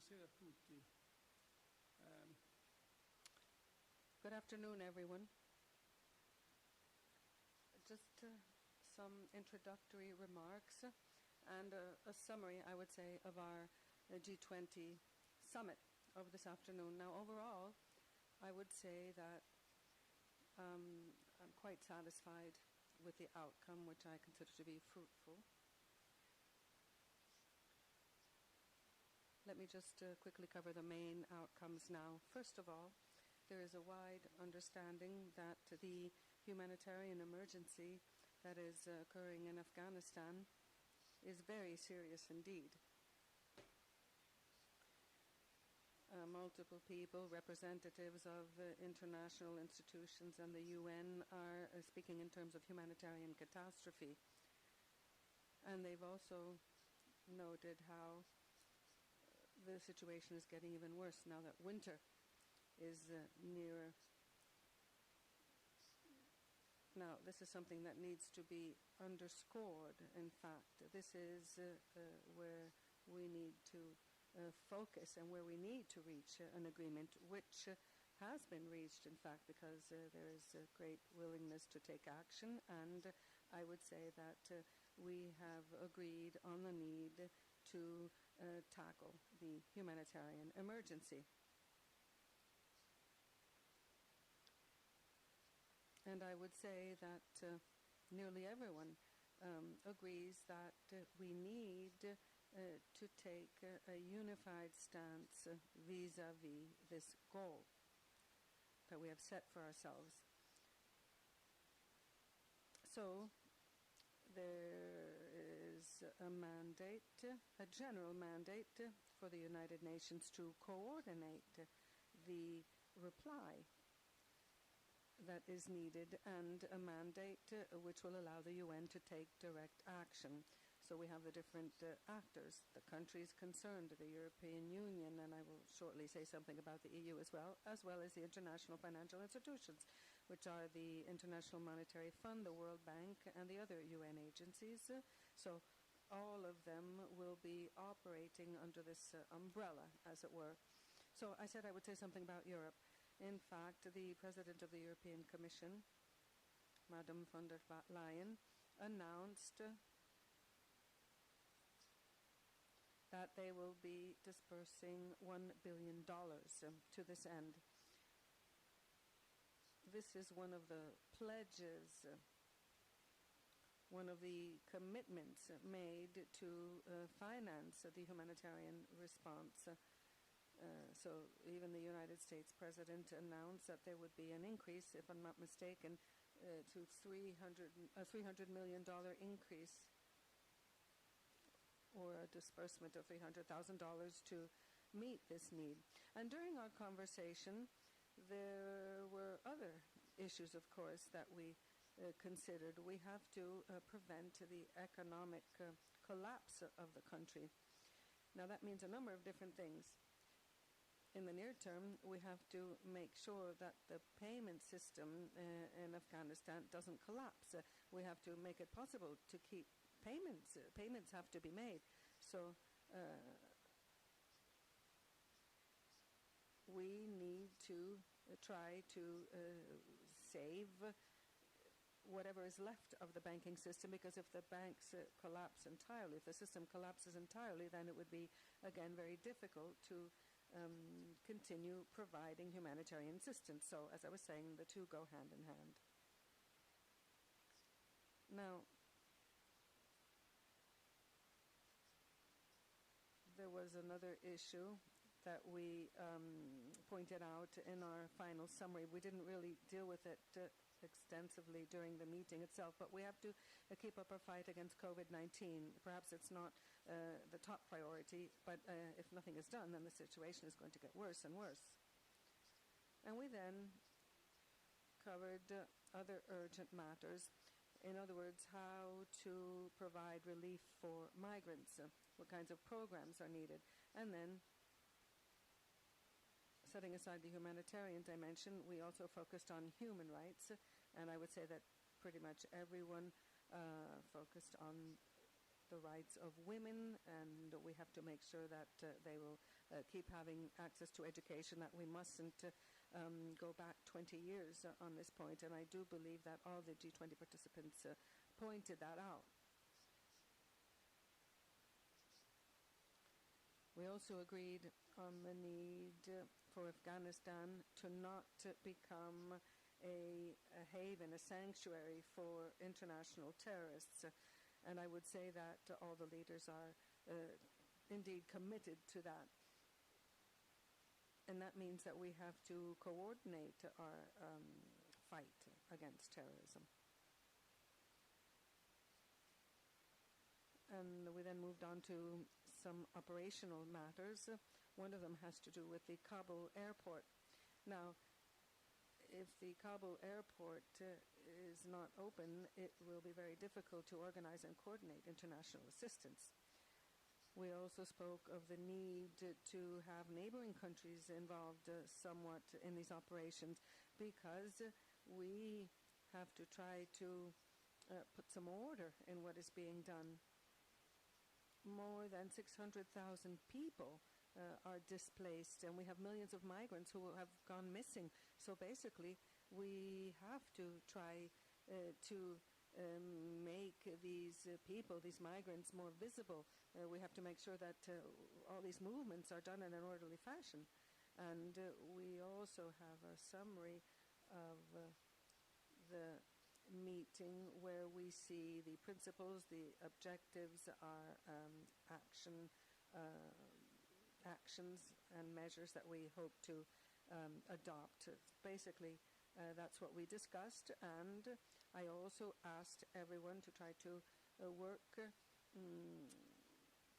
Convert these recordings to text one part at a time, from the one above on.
Buonasera a tutti. Good afternoon, everyone. Just some introductory remarks and a summary, I would say, of our G20 summit of this afternoon. Now, overall, I would say that I'm quite satisfied with the outcome, which I consider to be fruitful. Let me just quickly cover the main outcomes now. First of all, there is a wide understanding that the humanitarian emergency that is occurring in Afghanistan is very serious indeed. Multiple people, representatives of international institutions and the UN are speaking in terms of humanitarian catastrophe. And they've also noted how the situation is getting even worse now that winter is nearer. Now, this is something that needs to be underscored. In fact, this is where we need to focus and where we need to reach an agreement, which has been reached, in fact, because there is a great willingness to take action. And I would say that we have agreed on the need to tackle the humanitarian emergency. And I would say that nearly everyone agrees that we need to take a unified stance vis-à-vis this goal that we have set for ourselves. So there is a mandate, a general mandate for the United Nations to coordinate the reply that is needed, and a mandate which will allow the UN to take direct action. So we have the different actors, the countries concerned, the European Union, and I will shortly say something about the EU as well as the international financial institutions, which are the International Monetary Fund, the World Bank, and the other UN agencies. So all of them will be operating under this umbrella, as it were. So I said I would say something about Europe. In fact, the President of the European Commission, Madame von der Leyen, announced that they will be dispersing $1 billion to this end. This is one of the pledges, one of the commitments made to finance the humanitarian response. So even the United States President announced that there would be an increase, if I'm not mistaken, to $300 million increase, or a disbursement of $300,000 to meet this need. And during our conversation, there were other issues, of course, that we considered. We have to prevent the economic collapse of the country. Now, that means a number of different things. In the near term, we have to make sure that the payment system in Afghanistan doesn't collapse. We have to make it possible to keep payments. Payments have to be made. So we need to try to save whatever is left of the banking system, because if the banks collapse entirely, if the system collapses entirely, then it would be, again, very difficult to continue providing humanitarian assistance. So, as I was saying, the two go hand in hand. Now, there was another issue that we pointed out in our final summary. We didn't really deal with it extensively during the meeting itself, but we have to keep up our fight against COVID-19. Perhaps it's not the top priority, but if nothing is done, then the situation is going to get worse and worse. And we then covered other urgent matters. In other words, how to provide relief for migrants, what kinds of programs are needed, and then setting aside the humanitarian dimension, we also focused on human rights, and I would say that pretty much everyone focused on the rights of women, and we have to make sure that they will keep having access to education, that we mustn't go back 20 years on this point. And I do believe that all the G20 participants pointed that out. We also agreed on the need for Afghanistan to not become a haven, a sanctuary for international terrorists. And I would say that all the leaders are indeed committed to that. And that means that we have to coordinate our fight against terrorism. And we then moved on to some operational matters. One of them has to do with the Kabul airport. Now, if the Kabul airport is not open, it will be very difficult to organize and coordinate international assistance. We also spoke of the need to have neighboring countries involved somewhat in these operations, because we have to try to put some order in what is being done. More than 600,000 people are displaced, and we have millions of migrants who have gone missing. So basically, we have to try to make these people, these migrants, more visible. We have to make sure that all these movements are done in an orderly fashion. And we also have a summary of the meeting where we see the principles, the objectives, our actions and measures that we hope to adopt. Basically, that's what we discussed, and I also asked everyone to try to work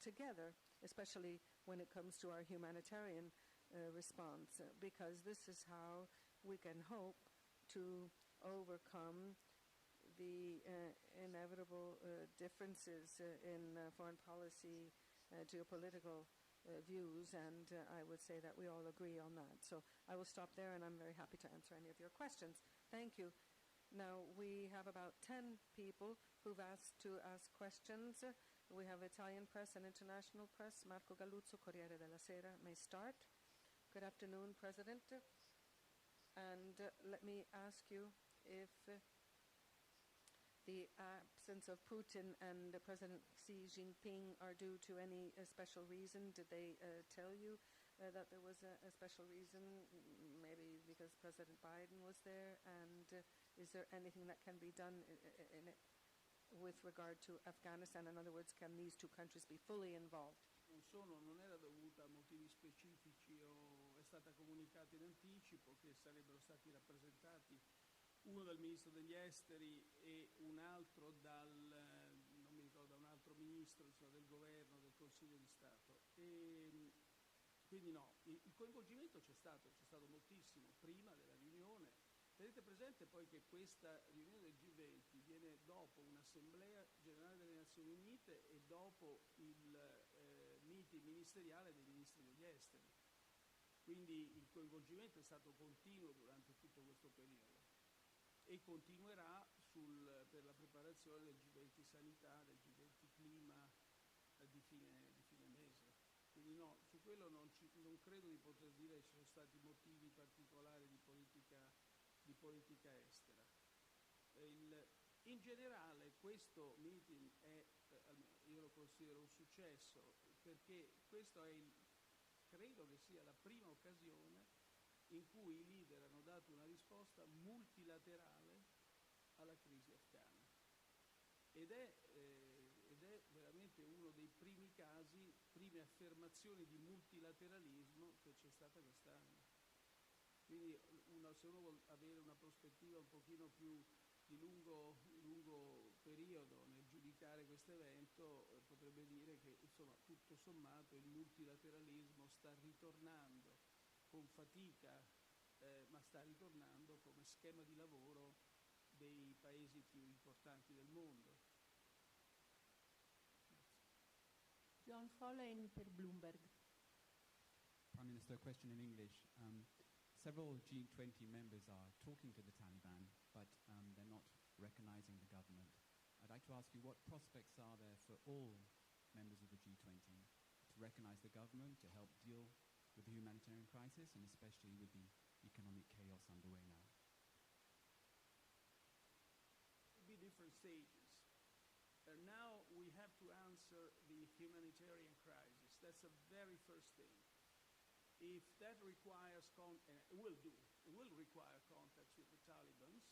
together, especially when it comes to our humanitarian response, because this is how we can hope to overcome the inevitable differences in foreign policy, geopolitical views, and I would say that we all agree on that. So I will stop there, and I'm very happy to answer any of your questions. Thank you. Now, we have about 10 people who've asked to ask questions. We have Italian press and international press. Marco Galluzzo, Corriere della Sera, may start. Good afternoon, President. And let me ask you if the absence of Putin and President Xi Jinping are due to any special reason. Did they tell you that there was a special reason, maybe because President Biden was there? And is there anything that can be done with regard to Afghanistan? In other words, can these two countries be fully involved? Non era dovuta a motivi specifici, è stata comunicata in anticipo che sarebbero stati rappresentati uno dal ministro degli esteri e un altro non mi ricordo, un altro ministro, insomma, del governo, del Consiglio di Stato. E quindi no, il coinvolgimento c'è stato moltissimo prima della riunione. Tenete presente poi che questa riunione del G20 viene dopo un'assemblea generale delle Nazioni Unite e dopo il meeting ministeriale dei ministri degli esteri. Quindi il coinvolgimento è stato continuo durante tutto questo periodo e continuerà per la preparazione del G20 sanità, del G20 clima di fine mese. Quindi no, su quello non credo di poter dire che ci sono stati motivi particolari di politica estera. In generale questo meeting io lo considero un successo, perché credo che sia la prima occasione in cui i leader hanno dato una risposta multilaterale alla crisi afghana. Ed è veramente uno dei primi casi, prime affermazioni di multilateralismo che c'è stata quest'anno. Quindi se uno vuole avere una prospettiva un pochino più di lungo periodo nel giudicare questo evento, potrebbe dire che insomma tutto sommato il multilateralismo sta ritornando con fatica, ma sta ritornando come schema di lavoro dei paesi più importanti del mondo. John Follen per Bloomberg. Prime Minister, a question in English. Several G20 members are talking to the Taliban, but they're not recognizing the government. I'd like to ask you, what prospects are there for all members of the G20 to recognize the government, to help deal with the humanitarian crisis and especially with the economic chaos underway now? There will be different stages. Now we have to answer the humanitarian crisis. That's the very first thing. If that requires, and it will require contacts with the Taliban.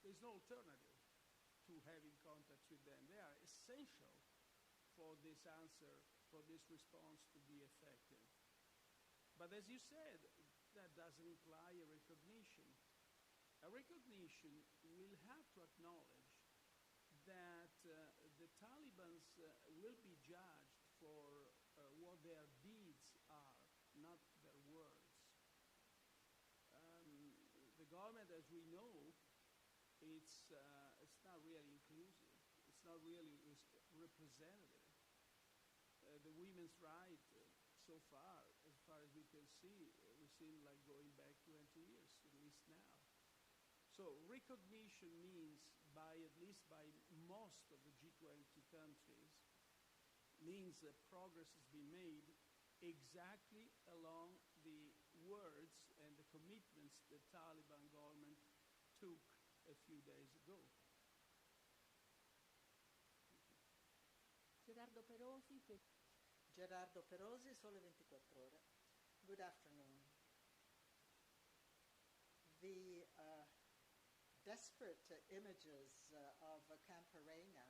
There's no alternative to having contacts with them. They are essential for this answer, for this response to be effective. But as you said, that doesn't imply a recognition. A recognition will have to acknowledge that the Taliban will be judged for what their deeds are, not their words. The government, as we know, it's not really inclusive. It's not really representative. The women's right, so far as we can see, we seem like going back 20 years, at least now. So recognition means, at least by most of the G20 countries, means that progress has been made exactly along the words and the commitments the Taliban government took a few days ago. Gerardo Perosi. Gerardo Perosi, Sole 24 Ore. Good afternoon. The desperate images of Camp Arena,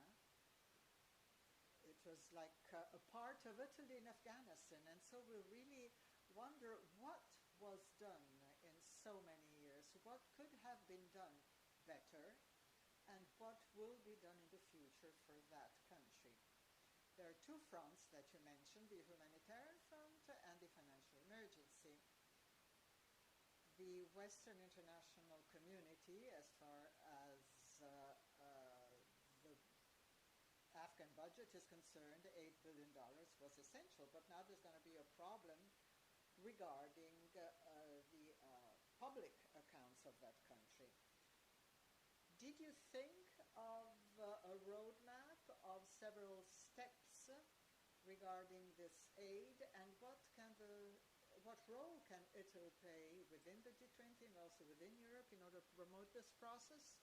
it was like a part of Italy in Afghanistan, and so we really wonder what was done in so many years, what could have been done better, and what will be done in the future for that country. There are two fronts that you mentioned, the humanitarian front and the financial emergency. The Western international community, as far as the Afghan budget is concerned, $8 billion was essential, but now there's going to be a problem regarding the public accounts of that country. Did you think of a roadmap of several steps regarding this aid, and what role can Italy play within the G20 and also within Europe in order to promote this process?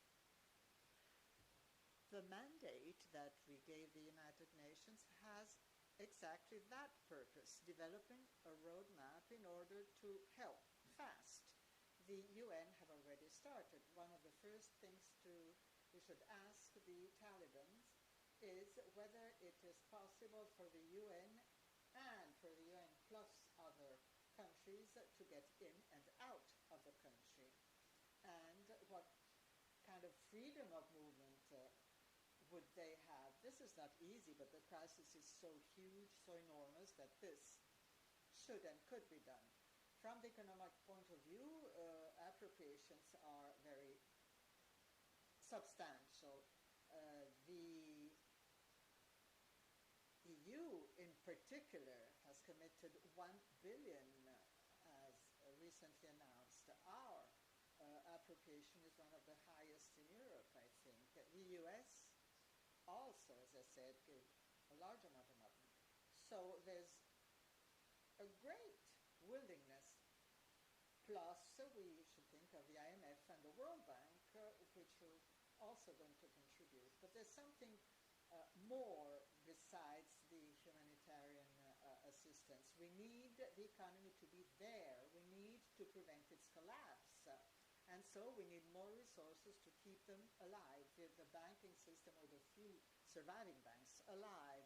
The mandate that we gave the United Nations has exactly that purpose, developing a roadmap in order to help fast. The UN have already started. One of the first things we should ask the Taliban is whether it is possible for the UN and for the UN plus other countries to get in and out of the country, and what kind of freedom of movement would they have. This is not easy, but the crisis is so huge, so enormous, that this should and could be done. From the economic point of view, appropriations are very substantial. The EU in particular has committed $1 billion, as recently announced. Our appropriation is one of the highest in Europe, I think. The US also, as I said, gave a large amount of money. So there's a great willingness. Plus, we should think of the IMF and the World Bank, which are also going to contribute. But there's something more besides the humanitarian assistance. We need the economy to be there. We need to prevent its collapse. And so we need more resources to keep them alive, the banking system or the few surviving banks alive.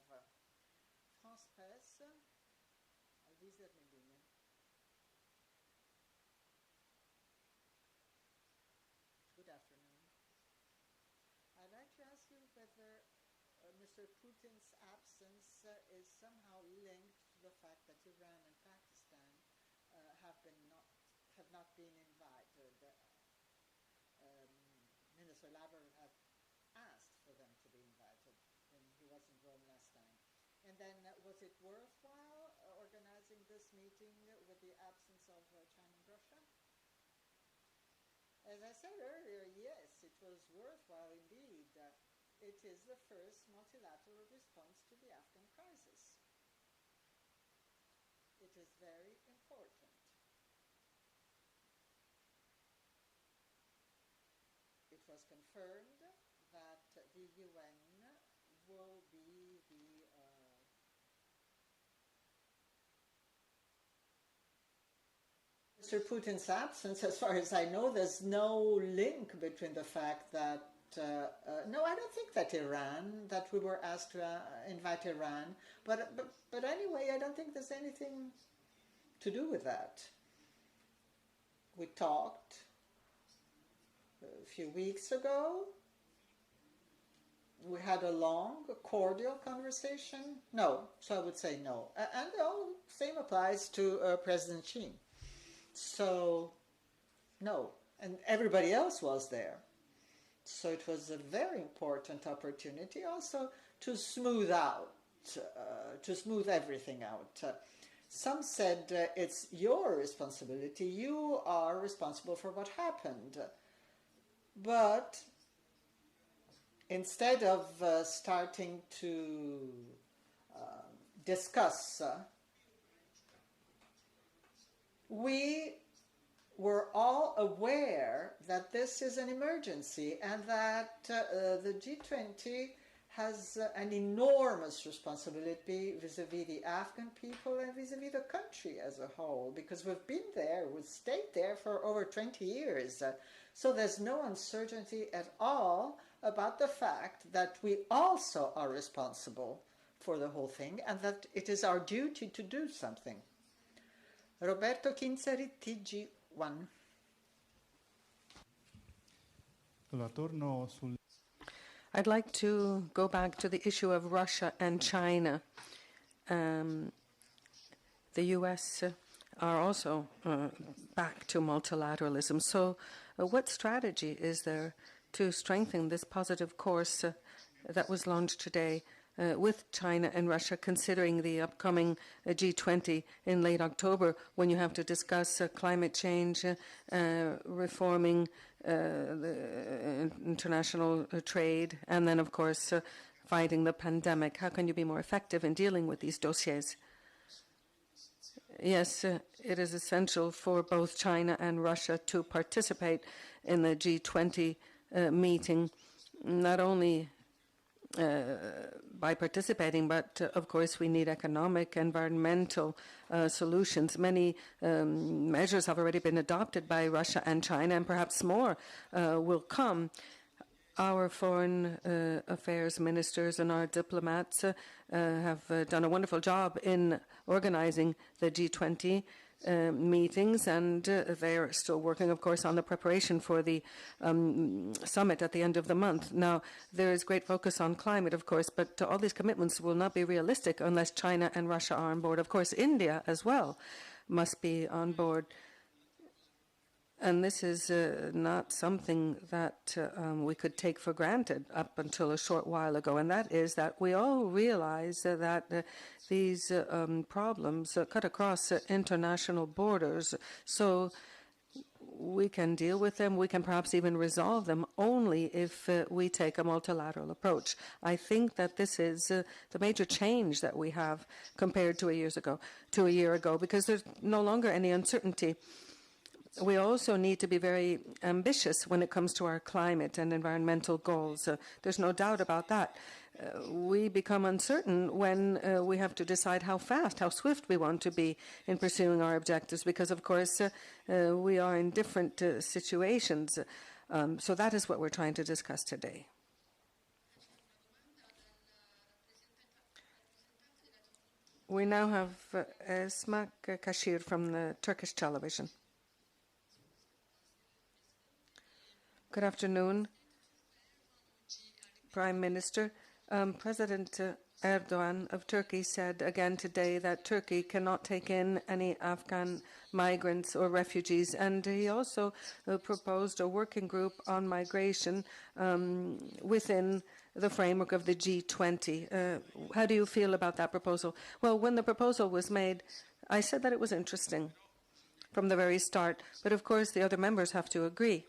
France Presse, Lisa Medina. Good afternoon. I'd like to ask you whether Mr. Putin's absence is somehow linked to the fact that Iran and Pakistan have not been invited. Minister Lavrov had asked for them to be invited when he was in Rome last time. And then was it worthwhile organizing this meeting with the absence of China and Russia? As I said earlier, yes, it was worthwhile indeed. It is the first multilateral response to the Afghan crisis. is very important. It was confirmed that the UN will be the Mr. Putin's absence, as far as I know, there's no link between the fact that no, I don't think that that we were asked to invite Iran, but anyway, I don't think there's anything to do with that. We talked a few weeks ago. We had a long, cordial conversation. No, so I would say no. And the same applies to President Xi. So, no. And everybody else was there. So it was a very important opportunity also to smooth everything out. Some said it's your responsibility. You are responsible for what happened. But instead of starting to discuss, we were all aware that this is an emergency and that the G20 has an enormous responsibility vis-à-vis the Afghan people and vis-à-vis the country as a whole, because we've been there, we've stayed there for over 20 years. So there's no uncertainty at all about the fact that we also are responsible for the whole thing and that it is our duty to do something. Roberto Kinzeri, TG1. I'd like to go back to the issue of Russia and China. The US are also back to multilateralism. So what strategy is there to strengthen this positive course that was launched today with China and Russia, considering the upcoming G20 in late October, when you have to discuss climate change, reforming the international trade, and then, of course, fighting the pandemic? How can you be more effective in dealing with these dossiers? Yes, it is essential for both China and Russia to participate in the G20 meeting, not only by participating, but of course we need economic, environmental solutions. Many measures have already been adopted by Russia and China, and perhaps more will come. Our foreign affairs ministers and our diplomats have done a wonderful job in organizing the G20 meetings, and they're still working, of course, on the preparation for the summit at the end of the month. Now, there is great focus on climate, of course, but all these commitments will not be realistic unless China and Russia are on board. Of course, India as well must be on board. And this is not something that we could take for granted up until a short while ago, and that is that we all realize that these problems cut across international borders, so we can deal with them, we can perhaps even resolve them only if we take a multilateral approach. I think that this is the major change that we have compared to a year ago, because there's no longer any uncertainty. We also need to be very ambitious when it comes to our climate and environmental goals. There's no doubt about that. We become uncertain when we have to decide how fast, how swift we want to be in pursuing our objectives, because, of course, we are in different situations. So that is what we're trying to discuss today. We now have Esma Kashir from the Turkish television. Good afternoon, Prime Minister. President Erdogan of Turkey said again today that Turkey cannot take in any Afghan migrants or refugees, and he also proposed a working group on migration within the framework of the G20. How do you feel about that proposal? Well, when the proposal was made, I said that it was interesting from the very start, but of course the other members have to agree.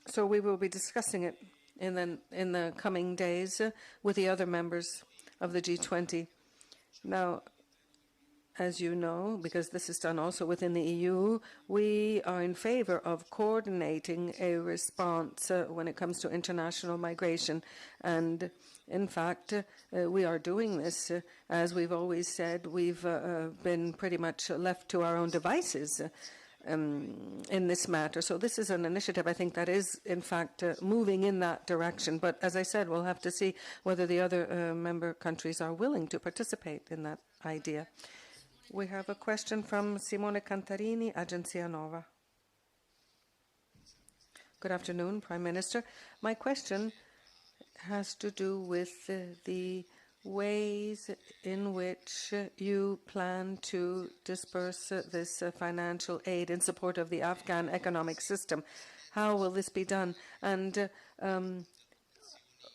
So we will be discussing it in the coming days with the other members of the G20. Now, as you know, because this is done also within the EU, we are in favor of coordinating a response when it comes to international migration. And in fact, we are doing this. As we've always said, we've been pretty much left to our own devices in this matter. So this is an initiative, I think, that is, in fact, moving in that direction. But as I said, we'll have to see whether the other member countries are willing to participate in that idea. We have a question from Simone Cantarini, Agenzia Nova. Good afternoon, Prime Minister. My question has to do with the ways in which you plan to disperse this financial aid in support of the Afghan economic system. How will this be done? And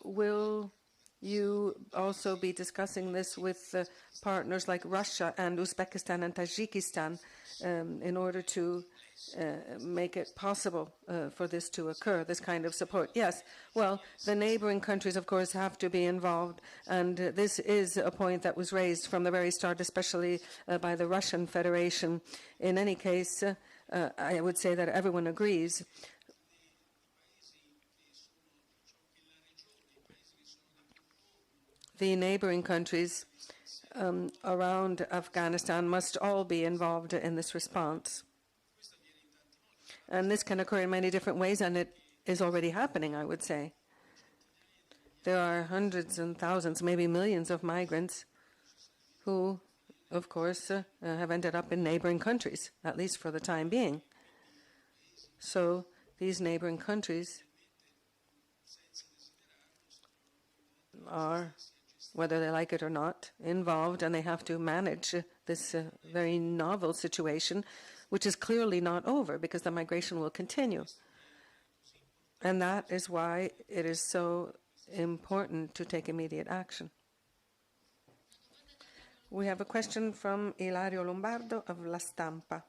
will you also be discussing this with partners like Russia and Uzbekistan and Tajikistan in order to make it possible for this to occur, this kind of support? Yes, well, the neighboring countries, of course, have to be involved, and this is a point that was raised from the very start, especially by the Russian Federation. In any case, I would say that everyone agrees. The neighboring countries around Afghanistan must all be involved in this response. And this can occur in many different ways, and it is already happening, I would say. There are hundreds and thousands, maybe millions of migrants who, of course, have ended up in neighboring countries, at least for the time being. So these neighboring countries are, whether they like it or not, involved, and they have to manage this very novel situation, which is clearly not over because the migration will continue. And that is why it is so important to take immediate action. We have a question from Ilario Lombardo of La Stampa.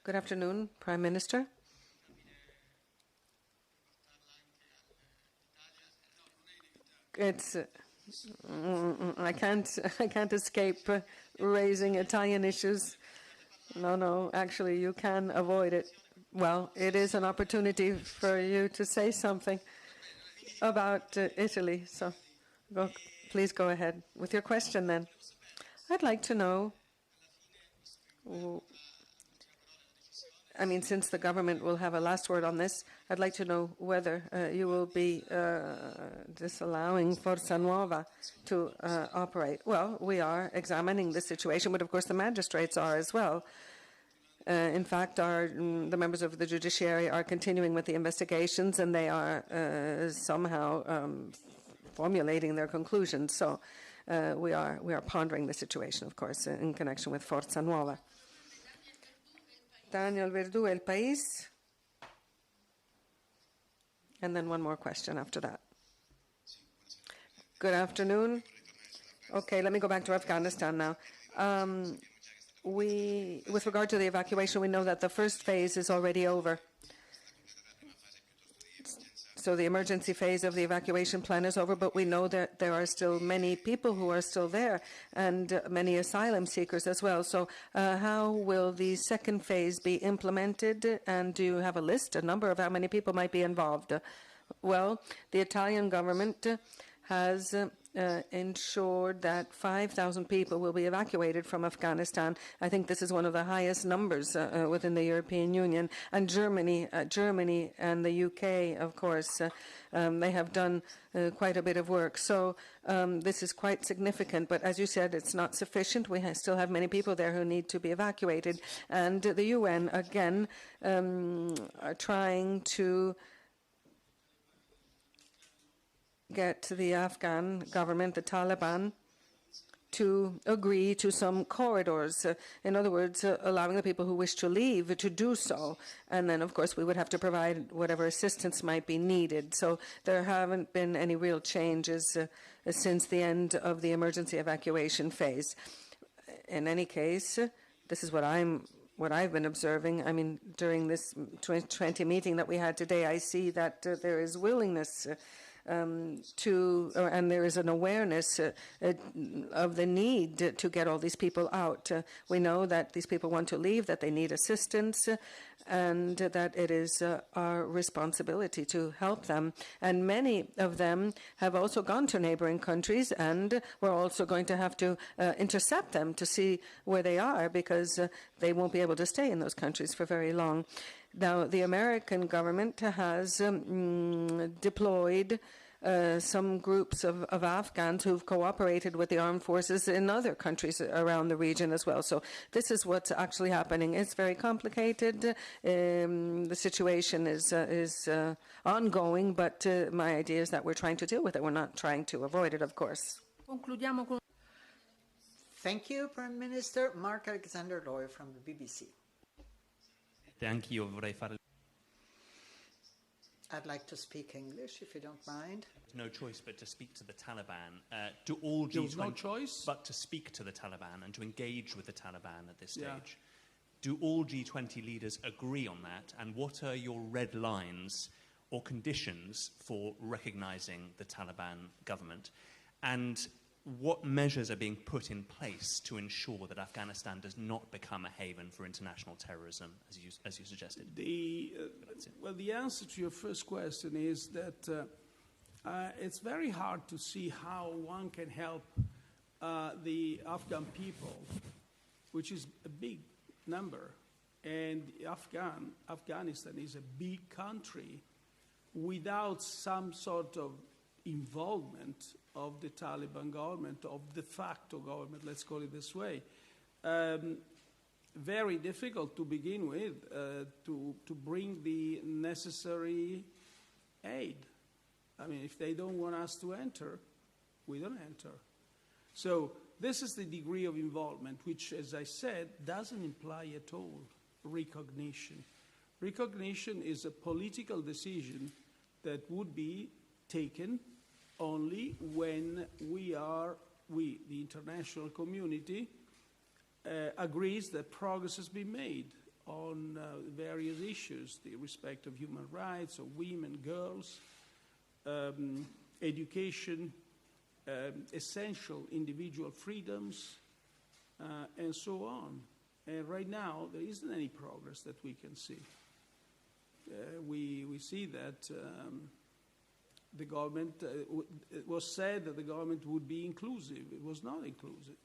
Good afternoon, Prime Minister. It's I can't escape raising Italian issues. No, actually you can avoid it. Well, it is an opportunity for you to say something about Italy. So please go ahead with your question then. I'd like to know, since the government will have a last word on this, I'd like to know whether you will be disallowing Forza Nuova to operate. Well, we are examining the situation, but of course the magistrates are as well. In fact, the members of the judiciary are continuing with the investigations, and they are somehow formulating their conclusions. So we are pondering the situation, of course, in connection with Forza Nuova. Daniel Verdu, El País. And then one more question after that. Good afternoon. Okay, let me go back to Afghanistan now. With regard to the evacuation, we know that the first phase is already over. So the emergency phase of the evacuation plan is over, but we know that there are still many people who are still there and many asylum seekers as well. So how will the second phase be implemented? And do you have a number of how many people might be involved? Well, the Italian government has ensured that 5,000 people will be evacuated from Afghanistan. I think this is one of the highest numbers within the European Union. And Germany and the UK, of course, they have done quite a bit of work. So this is quite significant. But as you said, it's not sufficient. We still have many people there who need to be evacuated. And the UN, again, are trying to get the Afghan government, the Taliban, to agree to some corridors. In other words, allowing the people who wish to leave to do so. And then, of course, we would have to provide whatever assistance might be needed. So there haven't been any real changes since the end of the emergency evacuation phase. In any case, this is what I've been observing. During this 2020 meeting that we had today, I see that there is willingness and there is an awareness of the need to get all these people out. We know that these people want to leave, that they need assistance, and that it is our responsibility to help them. And many of them have also gone to neighboring countries, and we're also going to have to intercept them to see where they are, because they won't be able to stay in those countries for very long. Now, the American government has deployed some groups of Afghans who've cooperated with the armed forces in other countries around the region as well. So this is what's actually happening. It's very complicated. The situation is ongoing, but my idea is that we're trying to deal with it. We're not trying to avoid it, of course. Thank you, Prime Minister. Mark Alexander Lawyer from the BBC. Anch'io vorrei fare. I'd like to speak English, if you don't mind. No choice but to speak to the Taliban. Do all G20, There's no choice but to speak to the Taliban and to engage with the Taliban at this stage. Yeah. Do all G20 leaders agree on that? And what are your red lines or conditions for recognizing the Taliban government? And what measures are being put in place to ensure that Afghanistan does not become a haven for international terrorism, as you suggested? Well, the answer to your first question is that it's very hard to see how one can help the Afghan people, which is a big number, and Afghanistan is a big country, without some sort of involvement of the Taliban government, of de facto government, let's call it this way. Very difficult to begin with to bring the necessary aid. I mean, if they don't want us to enter, we don't enter. So this is the degree of involvement, which, as I said, doesn't imply at all recognition. Recognition is a political decision that would be taken only when the international community, agrees that progress has been made on various issues, the respect of human rights, of women, girls, education, essential individual freedoms, and so on. And right now, there isn't any progress that we can see. We see that the government, it was said that the government would be inclusive. It was not inclusive.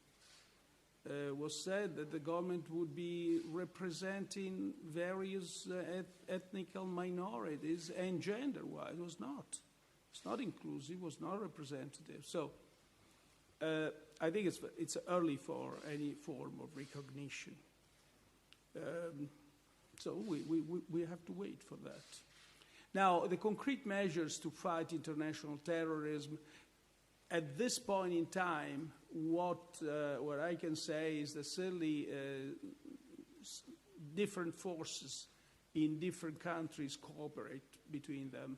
It was said that the government would be representing various ethnical minorities and gender-wise. It was not. It's not inclusive. It was not representative. So I think it's early for any form of recognition. So we have to wait for that. Now, the concrete measures to fight international terrorism, at this point in time, what I can say is that certainly different forces in different countries cooperate between them.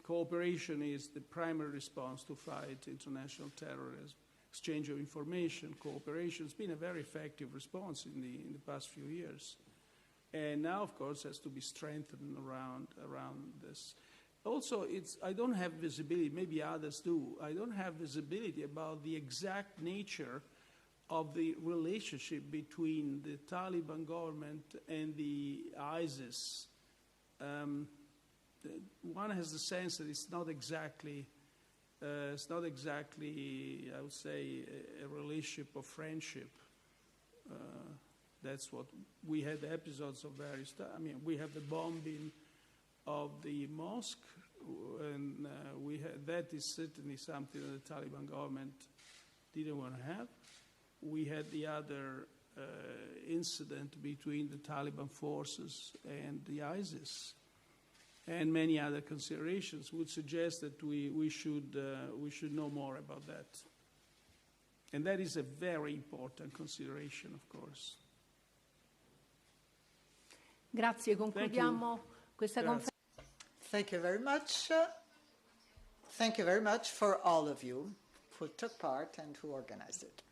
Cooperation is the primary response to fight international terrorism. Exchange of information, cooperation has been a very effective response in the past few years. And now, of course, has to be strengthened around this. Also, I don't have visibility, maybe others do, I don't have visibility about the exact nature of the relationship between the Taliban government and the ISIS. One has the sense that it's not exactly, I would say, a relationship of friendship. That's what we had episodes of various times. I mean, we have the bombing of the mosque, and that is certainly something that the Taliban government didn't want to have. We had the other incident between the Taliban forces and the ISIS, and many other considerations would suggest that we should know more about that. And that is a very important consideration, of course. Grazie, concludiamo questa conferenza. Thank you very much. Thank you very much for all of you who took part and who organized it.